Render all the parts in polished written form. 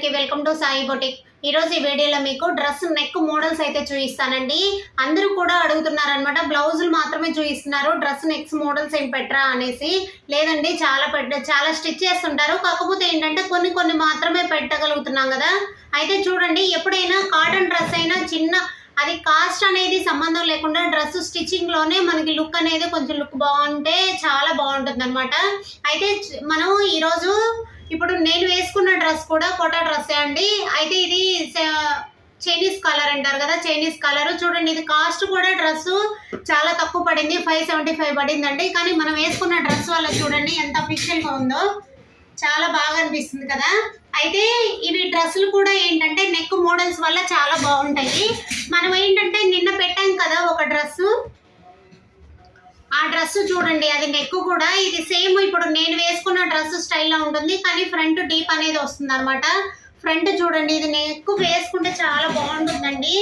అందరికీ welcome to Sai boutique. ఈ రోజు ఈ వీడియోలో మీకు డ్రెస్ నెక్ మోడల్స్ అయితే చూపిస్తానండి. అందరూ కూడా అడుగుతున్నారనమాట, బ్లౌజులు మాత్రమే చూపిస్తున్నారు, డ్రెస్ నెక్స్ మోడల్స్ ఏం పెట్టరా అనేసి. లేదండి, చాలా స్టిచ్ చేస్తుంటారు, కాకపోతే ఏంటంటే కొన్ని మాత్రమే పెట్టగలుగుతున్నాం కదా. అయితే చూడండి, ఎప్పుడైనా కాటన్ డ్రెస్ అయినా చిన్న అది కాస్ట్ అనేది సంబంధం లేకుండా డ్రెస్ స్టిచ్చింగ్ లోనే మనకి లుక్ అనేది కొంచెం లుక్ బాగుంటే చాలా బాగుంటుంది అనమాట. అయితే మనం ఈరోజు ఇప్పుడు నేను వేసుకున్న డ్రెస్ కూడా కోటా డ్రెస్సే అండి. అయితే ఇది చైనీస్ కలర్ అంటారు కదా, చైనీస్ కలర్. చూడండి, ఇది కాస్ట్ కూడా డ్రెస్ చాలా తక్కువ పడింది, 575 పడిందండి. కానీ మనం వేసుకున్న డ్రెస్ వల్ల చూడండి ఎంత అఫీషియల్గా ఉందో, చాలా బాగా అనిపిస్తుంది కదా. అయితే ఇవి డ్రెస్సులు కూడా ఏంటంటే నెక్ మోడల్స్ వల్ల చాలా బాగుంటాయి. మనం ఏంటంటే నిన్న పెట్టాం కదా ఒక డ్రెస్సు, ఆ డ్రెస్ చూడండి, అది నెక్ కూడా ఇది సేమ్ ఇప్పుడు నేను వేసుకున్న డ్రెస్ స్టైల్లో ఉంటుంది, కానీ ఫ్రంట్ డీప్ అనేది వస్తుంది అనమాట. ఫ్రంట్ చూడండి, ఇది నెక్ వేసుకుంటే చాలా బాగుంటుందండి.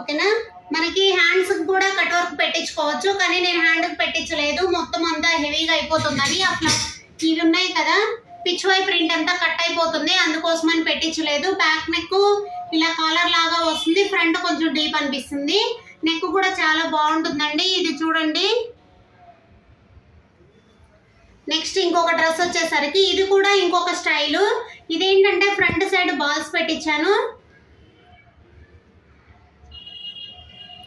ఓకేనా, మనకి హ్యాండ్స్ కూడా కట్ వర్క్ పెట్టించుకోవచ్చు, కానీ నేను హ్యాండ్కి పెట్టించలేదు, మొత్తం అంతా హెవీగా అయిపోతుందని. అట్లా ఇవి ఉన్నాయి కదా, పిచ్వై ప్రింట్ అంతా కట్ అయిపోతుంది, అందుకోసమని పెట్టించలేదు. బ్యాక్ నెక్ ఇలా కాలర్ లాగా వస్తుంది, ఫ్రంట్ కొంచెం డీప్ అనిపిస్తుంది, నెక్ కూడా చాలా బాగుంటుందండి. ఇది చూడండి. నెక్స్ట్ ఇంకొక డ్రెస్ వచ్చేసరికి ఇది కూడా ఇంకొక స్టైలు. ఇదేంటంటే ఫ్రంట్ సైడ్ బాల్స్ పెట్టించాను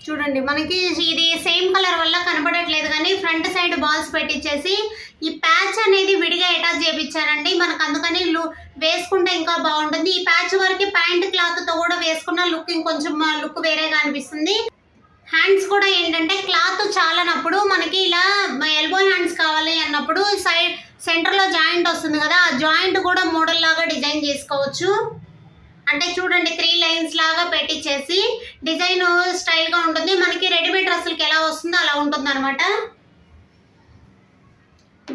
చూడండి. మనకి ఇది సేమ్ కలర్ వల్ల కనపడట్లేదు, కానీ ఫ్రంట్ సైడ్ బాల్స్ పెట్టించేసి ఈ ప్యాచ్ అనేది విడిగా అటాచ్ చేయించానండి మనకు, అందుకని వేసుకుంటే ఇంకా బాగుంటుంది. ఈ ప్యాచ్ వరకు ప్యాంట్ క్లాత్ తో కూడా వేసుకున్న లుక్ ఇంకొంచెం లుక్ వేరేగా అనిపిస్తుంది. హ్యాండ్స్ కూడా ఏంటంటే క్లాత్ చాలనప్పుడు మనకి ఇలా ఎల్బో హ్యాండ్స్ కావాలి అన్నప్పుడు సైడ్ సెంటర్లో జాయింట్ వస్తుంది కదా, ఆ జాయింట్ కూడా మోడల్ లాగా డిజైన్ చేసుకోవచ్చు. అంటే చూడండి, 3 లైన్స్ లాగా పెట్టించేసి డిజైన్ స్టైల్గా ఉంటుంది. మనకి రెడీమేడ్ డ్రెస్సులకి ఎలా వస్తుందో అలా ఉంటుంది అనమాట.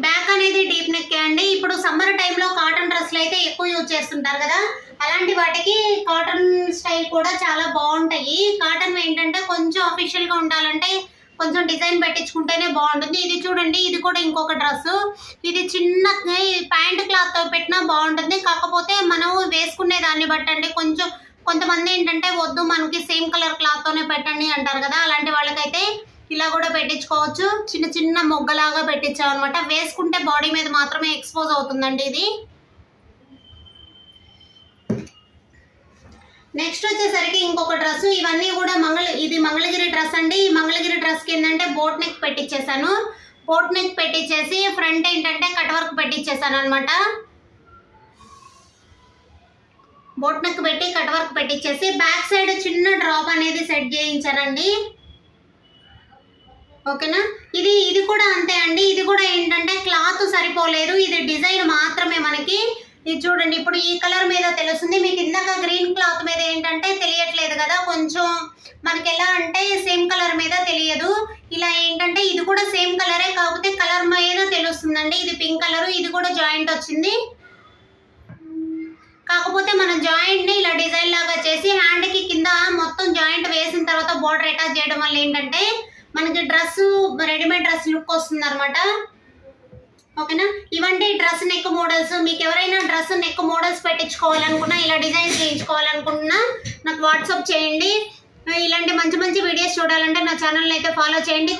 బ్యాక్ అనేది డీప్ నెక్ అండి. ఇప్పుడు సమ్మర్ టైంలో కాటన్ డ్రెస్సులు అయితే ఎక్కువ యూజ్ చేస్తుంటారు కదా, అలాంటి వాటికి కాటన్ స్టైల్ కూడా చాలా బాగుంటాయి. కాటన్ ఏంటంటే కొంచెం అఫీషియల్గా ఉండాలంటే కొంచెం డిజైన్ పెట్టించుకుంటేనే బాగుంటుంది. ఇది చూడండి, ఇది కూడా ఇంకొక డ్రెస్. ఇది చిన్న ప్యాంట్ క్లాత్తో పెట్టినా బాగుంటుంది, కాకపోతే మనం వేసుకునే దాన్ని బట్టండి. కొంతమంది ఏంటంటే వద్దు మనకి సేమ్ కలర్ క్లాత్తోనే పెట్టండి అంటారు కదా, అలాంటి వాళ్ళకైతే ఇలా కూడా పెట్టించుకోవచ్చు. చిన్న మొగ్గలాగా పెట్టించాం అనమాట, వేసుకుంటే బాడీ మీద మాత్రమే ఎక్స్పోజ్ అవుతుందండి ఇది. నెక్స్ట్ వచ్చేసరికి ఇంకొక డ్రెస్. ఇవన్నీ కూడా ఇది మంగళగిరి డ్రెస్ అండి. ఈ మంగళగిరి డ్రెస్కి ఏంటంటే బోట్ నెక్ పెట్టించేసాను. బోట్ నెక్ పెట్టించేసి ఫ్రంట్ ఏంటంటే కట్ వర్క్ పెట్టించేసాను అనమాట. బోట్ నెక్ పెట్టి కట్ వర్క్ పెట్టించేసి బ్యాక్ సైడ్ చిన్న డ్రాప్ అనేది సెట్ చేయించానండి. ఓకేనా, ఇది కూడా అంతే అండి. ఇది కూడా ఏంటంటే క్లాత్ సరిపోలేదు, ఇది డిజైన్ మాత్రమే మనకి. ఇది చూడండి, ఇప్పుడు ఈ కలర్ మీద తెలుస్తుంది మీకు, ఇందాక గ్రీన్ క్లాత్ మీద ఏంటంటే తెలియట్లేదు కదా, కొంచెం మనకి ఎలా అంటే సేమ్ కలర్ మీద తెలియదు. ఇలా ఏంటంటే ఇది కూడా సేమ్ కలరే, కాకపోతే కలర్ మీద తెలుస్తుందండి. ఇది పింక్ కలర్, ఇది కూడా జాయింట్ వచ్చింది, కాకపోతే మనం జాయింట్ని ఇలా డిజైన్ లాగా చేసి హ్యాండ్కి కింద మొత్తం జాయింట్ వేసిన తర్వాత బోర్డర్ అటాచ్ చేయడం వల్ల ఏంటంటే మనకి డ్రెస్ రెడీమేడ్ డ్రెస్ లుక్ వస్తుంది అనమాట. ఓకేనా, ఇవంటి డ్రెస్ నెక్ మోడల్స్. మీకు ఎవరైనా డ్రెస్ నెక్ మోడల్స్ పెట్టించుకోవాలనుకున్నా, ఇలా డిజైన్స్ చేయించుకోవాలనుకున్నా నాకు వాట్సాప్ చేయండి. ఇలాంటి మంచి వీడియోస్ చూడాలంటే నా ఛానల్ని అయితే ఫాలో చేయండి.